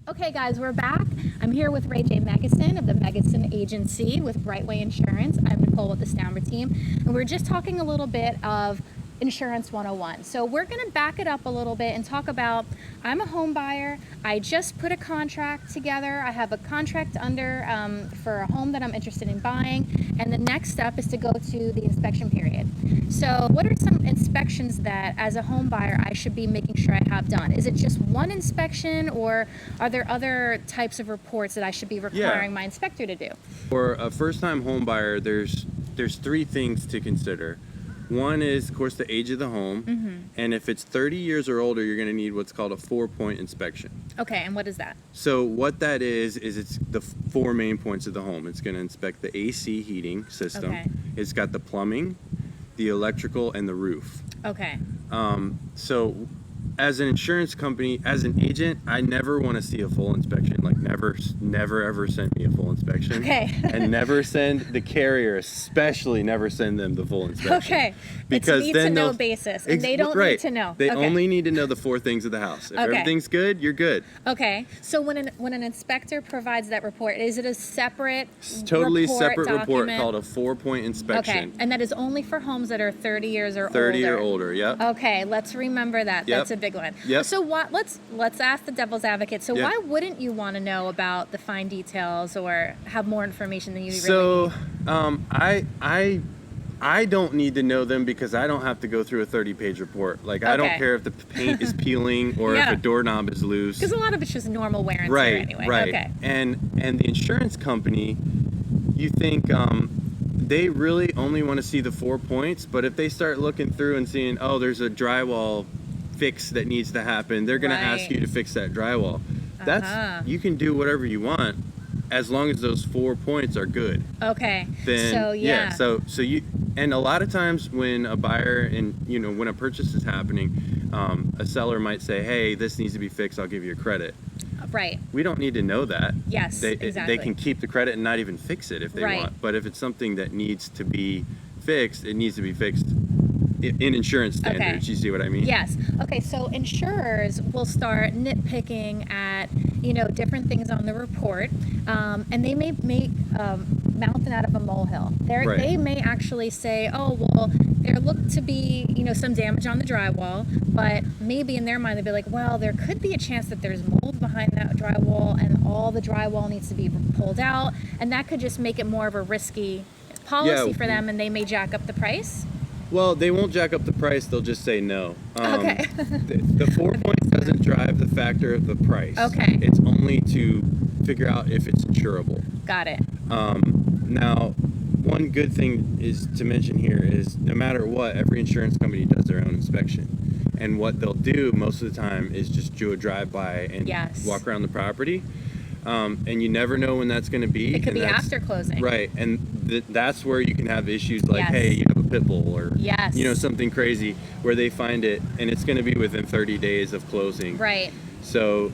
Okay, guys, we're back. I'm here with Ray J. Megginson of the Megginson Agency with Brightway Insurance. I'm Nicole with the Stanbra Team, and we're just talking a little bit of Insurance 101. So we're going to back it up a little bit and talk about, I'm a home buyer. I just put a contract together. I have a contract under for a home that I'm interested in buying, and the next step is to go to the inspection period. So what are some inspections that, as a home buyer, I should be making sure I have done? Is it just one inspection, or are there other types of reports that I should be requiring my inspector to do? For a first-time home buyer, there's three things to consider. One is, of course, the age of the home, and if it's 30 years or older, you're going to need what's called a 4-point inspection. Okay, and what is that? So what that is it's the 4 main points of the home. It's going to inspect the AC heating system. Okay. It's got the plumbing, the electrical, and the roof. Okay. So as an insurance company, as an agent, I never want to see a full inspection. Like never ever send me a full inspection. Okay. And never send the carrier, especially never send them the full inspection. Okay. Because it's then need-to-know basis, and they don't need to know. They Okay. only need to know the 4 things of the house. If everything's good, you're good. Okay. So when an inspector provides that report, is it a separate It's totally separate report document? called a 4-point inspection. Okay. And that is only for homes that are 30 years or 30 older. or older, yep. Okay, let's remember that. Yep. That's a big one. Yep. So let's ask the devil's advocate. So Yeah. why wouldn't you want to know about the fine details or have more information than you really So, need? I don't need to know them because I don't have to go through a 30-page report. Like, I don't Okay. care if the paint is peeling or Yeah. if a doorknob is loose. Because a lot of it's just normal wear and tear Right, anyway. right. Okay. And the insurance company, you think they really only want to see the 4 points, but if they start looking through and seeing, oh, there's a drywall fix that needs to happen, they're going to ask you to fix that drywall. Uh-huh. You can do whatever you want as long as those 4 points are good. Okay. Then So yeah. so you, and a lot of times when a buyer and when a purchase is happening, a seller might say, hey, this needs to be fixed, I'll give you a credit. Right. We don't need to know that. Yes, exactly. They can keep the credit and not even fix it if they Right. want. But if it's something that needs to be fixed, it needs to be fixed in insurance standards. You see what I mean? Yes. Okay, so insurers will start nitpicking at, different things on the report, and they may make mountain out of a molehill. Right. They may actually say, oh, well, there looked to be, some damage on the drywall, but maybe in their mind they'd be like, well, there could be a chance that there's mold behind that drywall and all the drywall needs to be pulled out, and that could just make it more of a risky policy for them, and they may jack up the price. Well, they won't jack up the price. They'll just say no. Okay. the 4 points doesn't drive the factor of the price. Okay. It's only to figure out if it's insurable. Got it. Now, one good thing is to mention here is no matter what, every insurance company does their own inspection. And what they'll do most of the time is just do a drive-by and walk around the property. And you never know when that's going to be. It could be after closing. Right. And that's where you can have issues like, hey, you have a pit bull or, something crazy where they find it and it's going to be within 30 days of closing. Right. So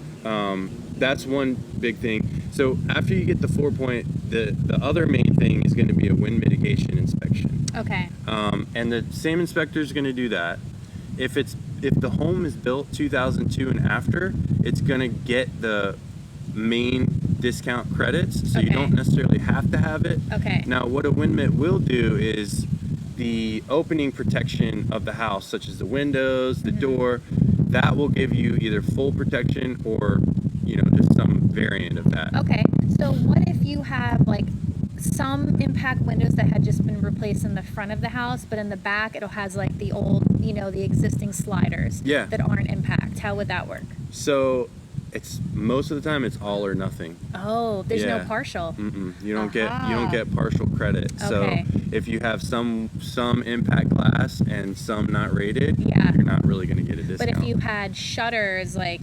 that's one big thing. So after you get the 4-point, the other main thing is going to be a wind mitigation inspection. Okay. And the same inspector is going to do that. If the home is built 2002 and after, it's going to get the main discount credits, so you don't necessarily have to have it. Okay. Now, what a wind mitt will do is the opening protection of the house, such as the windows, the door, that will give you either full protection or, just some variant of that. Okay. So what if you have like some impact windows that had just been replaced in the front of the house, but in the back it has like the old, the existing sliders that aren't impact? How would that work? So it's most of the time it's all or nothing. Oh, there's no partial. You don't get partial credit. Okay. So if you have some impact glass and some not rated, Yeah. you're not really going to get a discount. But if you had shutters, like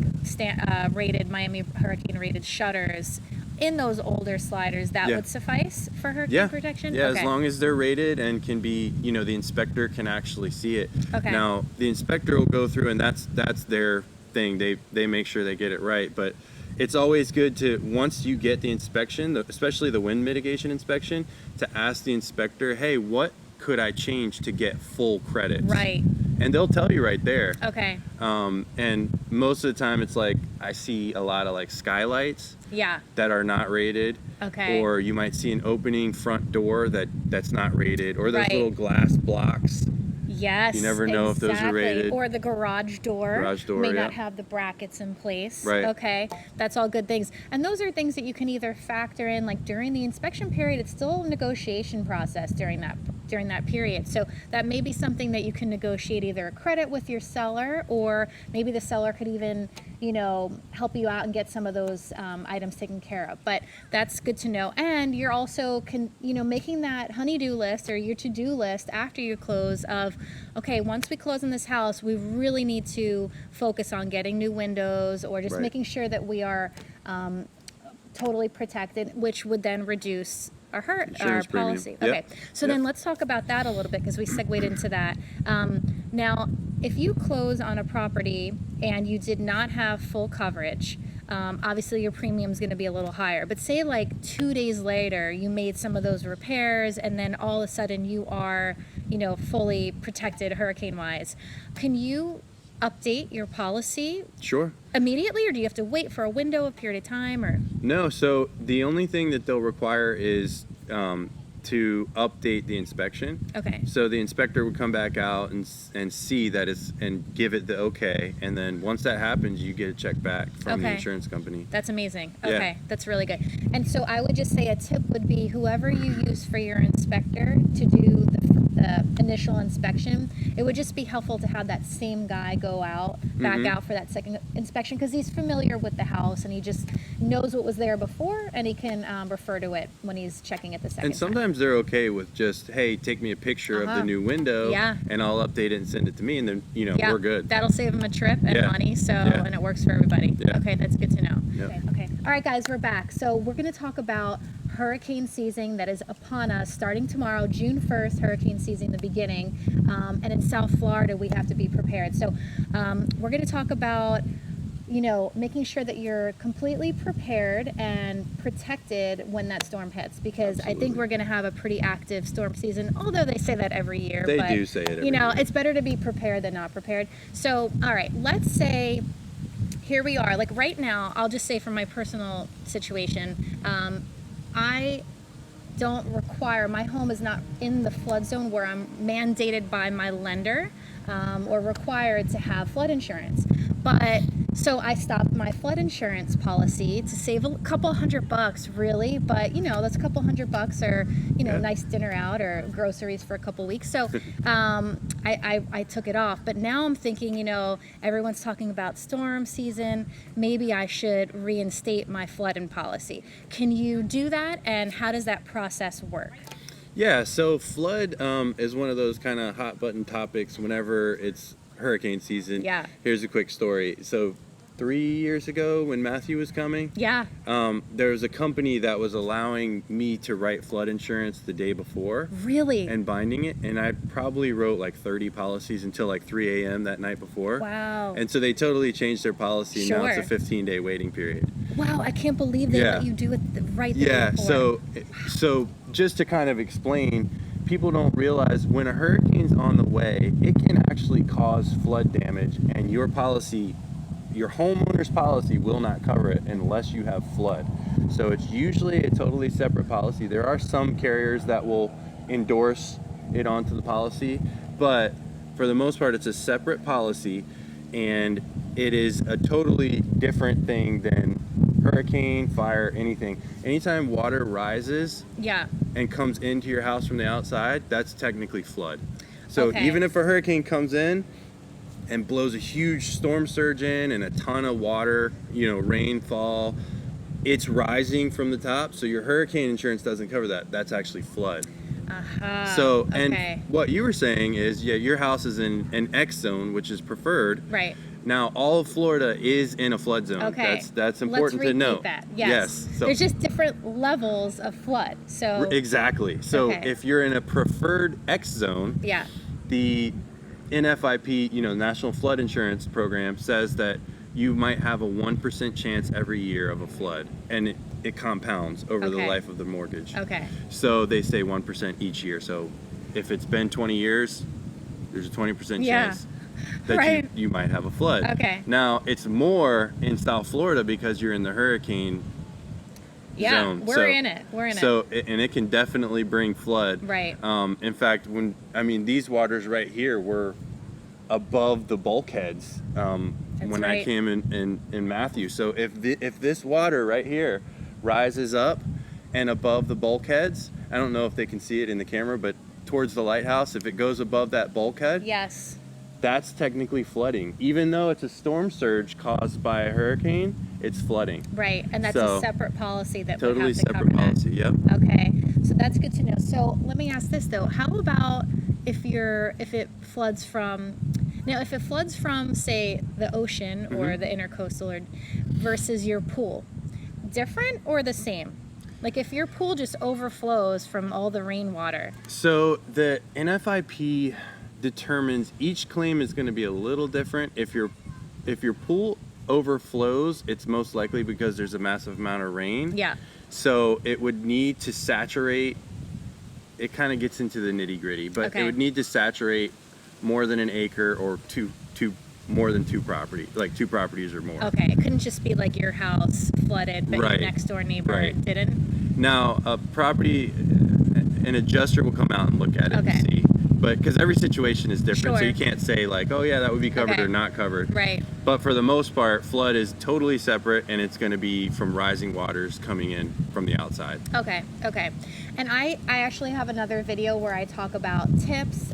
rated Miami hurricane rated shutters in those older sliders, that would suffice for hurricane protection? Yeah, Okay. as long as they're rated and can be, the inspector can actually see it. Okay. Now, the inspector will go through and that's their thing. They make sure they get it right, but it's always good to, once you get the inspection, especially the wind mitigation inspection, to ask the inspector, hey, what could I change to get full credit? Right. And they'll tell you right there. Okay. And most of the time it's like, I see a lot of like skylights Yeah. that are not rated. Okay. Or you might see an opening front door that's not rated, or those Right. little glass blocks. Yes. You never know if those are exactly. rated. Or the garage door. May not yeah. have the brackets in place. Right. Okay. That's all good things. And those are things that you can either factor in, like during the inspection period. It's still a negotiation process during that period. So that may be something that you can negotiate either a credit with your seller, or maybe the seller could even, help you out and get some of those items taken care of. But that's good to know. And you're also making that honey-do list or your to-do list after you close of, okay, once we close on this house, we really need to focus on getting new windows, or just Right. making sure that we are totally protected, which would then reduce our Insurance premium. policy. Yep. Okay, so then let's talk about that a little bit, because we segued into that. Now, if you close on a property and you did not have full coverage, obviously your premium is going to be a little higher. But say like 2 days later, you made some of those repairs, and then all of a sudden you are, fully protected hurricane-wise. Can you update your policy Sure. immediately, or do you have to wait for a window, a period of time, or? No, so the only thing that they'll require is to update the inspection. Okay. So the inspector would come back out and see that and give it the okay, and then once that happens, you get a check back from the Okay. insurance company. That's amazing. Yeah. Okay, that's really good. And so I would just say a tip would be whoever you use for your inspector to do the initial inspection, it would just be helpful to have that same guy go back out for that second inspection, because he's familiar with the house and he just knows what was there before, and he can refer to it when he's checking it the second And sometimes they're okay with just, hey, take me a picture of the new window, Yeah. and I'll update it and send it to me, and then Yeah, we're good. That'll save them a trip and Yeah. money, so Yeah. and it works for everybody. Yeah. Okay, that's good to know. Yep. Okay. All right, guys, we're back. So we're going to talk about hurricane season that is upon us starting tomorrow, June 1st, hurricane season, the beginning. And in South Florida, we have to be prepared. So we're going to talk about making sure that you're completely prepared and protected when that storm hits, because I think Absolutely. we're going to have a pretty active storm season, although they say that every year. They but, do say it every year. it's better to be prepared than not prepared. So, all right, let's say here we are. Like right now, I'll just say from my personal situation, I don't require, my home is not in the flood zone where I'm mandated by my lender or required to have flood insurance. But so I stopped my flood insurance policy to save a couple $100, really. But that's a couple $100, or Yeah. nice dinner out or groceries for a couple weeks. So I took it off. But now I'm thinking, everyone's talking about storm season. Maybe I should reinstate my flooding policy. Can you do that? And how does that process work? Yeah, so flood is one of those kind of hot button topics whenever it's hurricane season. Yeah. Here's a quick story. So 3 years ago when Matthew was coming, Yeah. there was a company that was allowing me to write flood insurance the day before Really? and binding it, and I probably wrote like 30 policies until like 3 a.m. that night before. Wow. And so they totally changed their policy, and now it's a Sure. 15-day waiting period. Wow, I can't believe they Yeah. let you do it right the Yeah, day before. so just to kind of explain, people don't realize when a hurricane's on the way, it can actually cause flood damage, and your homeowner's policy will not cover it unless you have flood. So it's usually a totally separate policy. There are some carriers that will endorse it onto the policy, but for the most part, it's a separate policy, and it is a totally different thing than hurricane, fire, anything. Anytime water rises Yeah. and comes into your house from the outside, that's technically flood. So Okay. even if a hurricane comes in and blows a huge storm surge in and a ton of water, rainfall, it's rising from the top, so your hurricane insurance doesn't cover that. That's actually flood. So, okay. and what you were saying is, your house is in an X zone, which is preferred. Right. Now, all of Florida is in a flood zone. Okay. That's important Let's to repeat note. that. Yes. So There's just different levels of flood. So exactly. So Okay. if you're in a preferred X zone, yeah. the NFIP, National Flood Insurance Program, says that you might have a 1% chance every year of a flood, and it compounds over the Okay. life of the mortgage. Okay. So they say 1% each year. So if it's been 20 years, there's a 20% Yeah. chance. that Right. you might have a flood. Okay. Now, it's more in South Florida because you're in the hurricane Yeah, zone. we're in it. We're in it. So, and it can definitely bring flood. Right. In fact, these waters right here were above the bulkheads when I right. came in Matthew. So if this water right here rises up and above the bulkheads, I don't know if they can see it in the camera, but towards the lighthouse, if it goes above that bulkhead, Yes. that's technically flooding. Even though it's a storm surge caused by a hurricane, it's flooding. Right, and that's a separate policy that we Totally have to cover separate policy. Yep. that. Okay, so that's good to know. So let me ask this though: how about if it floods from say the ocean or the intercoastal, versus your pool, different or the same? Like if your pool just overflows from all the rainwater. So the NFIP determines each claim is going to be a little different. If your pool overflows, it's most likely because there's a massive amount of rain. Yeah. So it would need to saturate. It kind of gets into the nitty gritty, but Okay. it would need to saturate more than an acre or more than two properties or more. Okay, it couldn't just be like your house flooded, but Right. your next door neighbor Right. didn't. Now, an adjuster will come out and look at it Okay. and see. But because every situation is different, so Sure. you can't say like, oh yeah, that would be covered Okay. or not covered. Right. But for the most part, flood is totally separate, and it's going to be from rising waters coming in from the outside. Okay. And I actually have another video where I talk about tips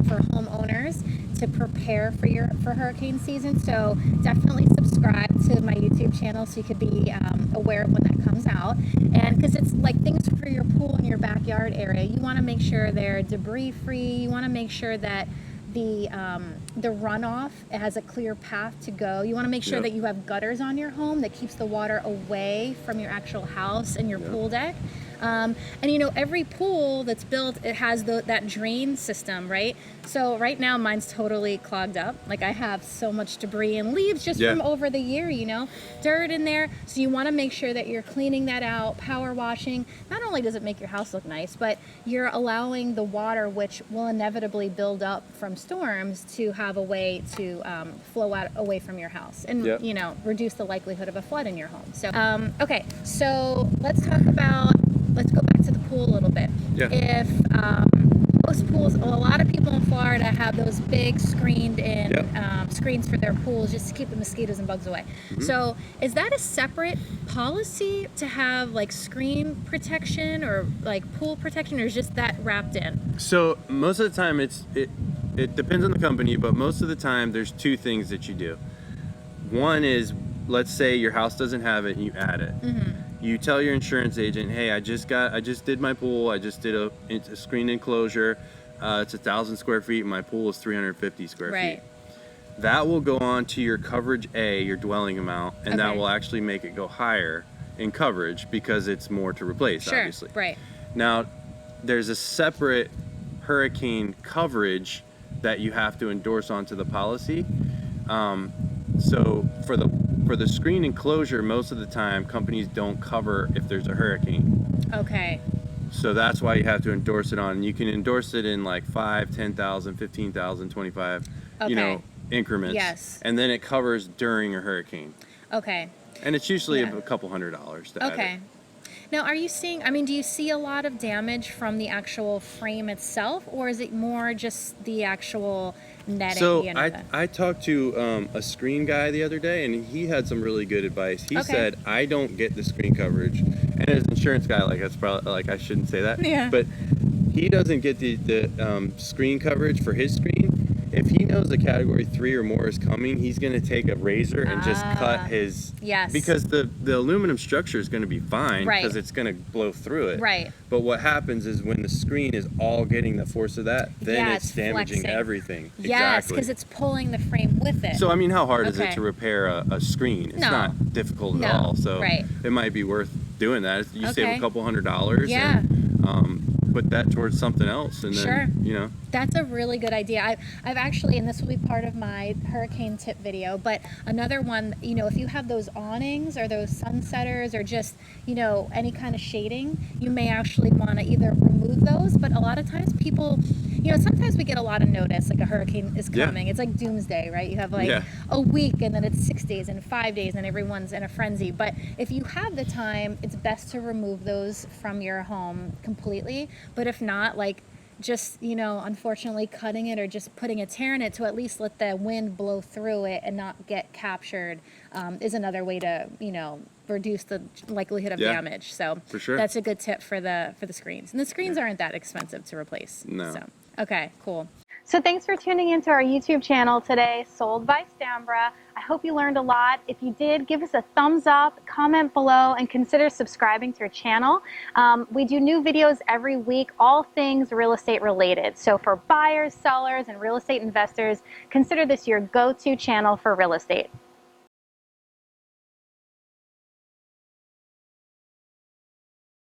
for homeowners to prepare for hurricane season. So definitely subscribe to my YouTube channel so you could be aware of when that comes out. And because it's like things for your pool in your backyard area, you want to make sure they're debris free. You want to make sure that the runoff has a clear path to go. You want to make sure Yep. that you have gutters on your home that keeps the water away from your actual house and your pool deck. And every pool that's built, it has that drain system, right? So right now mine's totally clogged up. Like I have so much debris and leaves just Yeah. from over the year, dirt in there. So you want to make sure that you're cleaning that out, power washing. Not only does it make your house look nice, but you're allowing the water, which will inevitably build up from storms, to have a way to flow out away from your house and, Yep. reduce the likelihood of a flood in your home. So, okay, so let's go back to the pool a little bit. Yeah. If most pools, a lot of people in Florida have those big screened-in Yep. screens for their pools just to keep the mosquitoes and bugs away. Mm-hmm. So, is that a separate policy to have like screen protection or like pool protection, or is just that wrapped in? So most of the time, it depends on the company, but most of the time, there's two things that you do. One is, let's say your house doesn't have it, and you add it. Mm-hmm. You tell your insurance agent, hey, I just did my pool. I just did a screen enclosure. It's 1,000 square feet. And my pool is 350 square Right. feet. That will go on to your coverage A, your dwelling amount, and that Okay. will actually make it go higher in coverage because it's more to replace, Sure. obviously. Right. Now, there's a separate hurricane coverage that you have to endorse onto the policy. So for the screen enclosure, most of the time companies don't cover if there's a hurricane. Okay. So that's why you have to endorse it on. You can endorse it in like 5, 10,000, 15,000, 25, Okay. increments. Yes. And then it covers during a hurricane. Okay. And it's usually Yeah. a couple $100 to add Okay. it. Now, do you see a lot of damage from the actual frame itself, or is it more just the actual netting? So the end of it? I talked to a screen guy the other day, and he had some really good advice. He Okay. said, I don't get the screen coverage. And as an insurance guy, like that's probably, like I shouldn't say that. Yeah. But he doesn't get the screen coverage for his screen. If he knows a category 3 or more is coming, he's going to take a razor and just cut his. Yes. Because the aluminum structure is going to be fine Right. because it's going to blow through it. Right. But what happens is when the screen is all getting the force of that, then Yeah, it's it's damaging flexing. everything. Yes, Exactly. because it's pulling the frame with it. So, I mean, how hard is it Okay. to repair a screen? It's No. not difficult at No, all. So, right. it might be worth doing that. You save Okay. a couple $100 Yeah. and put that towards something else. And Sure. then, That's a really good idea. I've actually, and this will be part of my hurricane tip video, but another one, if you have those awnings or those sunsetters or just, any kind of shading, you may actually want to either remove those, but a lot of times people, you know, sometimes we get a lot of notice, like a hurricane is Yeah. coming. It's like doomsday, right? You have like Yeah. a week, and then it's 6 days and 5 days, and everyone's in a frenzy. But if you have the time, it's best to remove those from your home completely. But if not, like, just, you know, unfortunately cutting it or just putting a tear in it to at least let the wind blow through it and not get captured is another way to, you know, reduce the likelihood of Yeah, damage. So for sure. that's a good tip for the screens. And the screens aren't that expensive to replace. No. So, okay, cool. So thanks for tuning into our YouTube channel today, Sold by Stanbra. I hope you learned a lot. If you did, give us a thumbs up, comment below, and consider subscribing to our channel. We do new videos every week, all things real estate related. So for buyers, sellers, and real estate investors, consider this your go-to channel for real estate.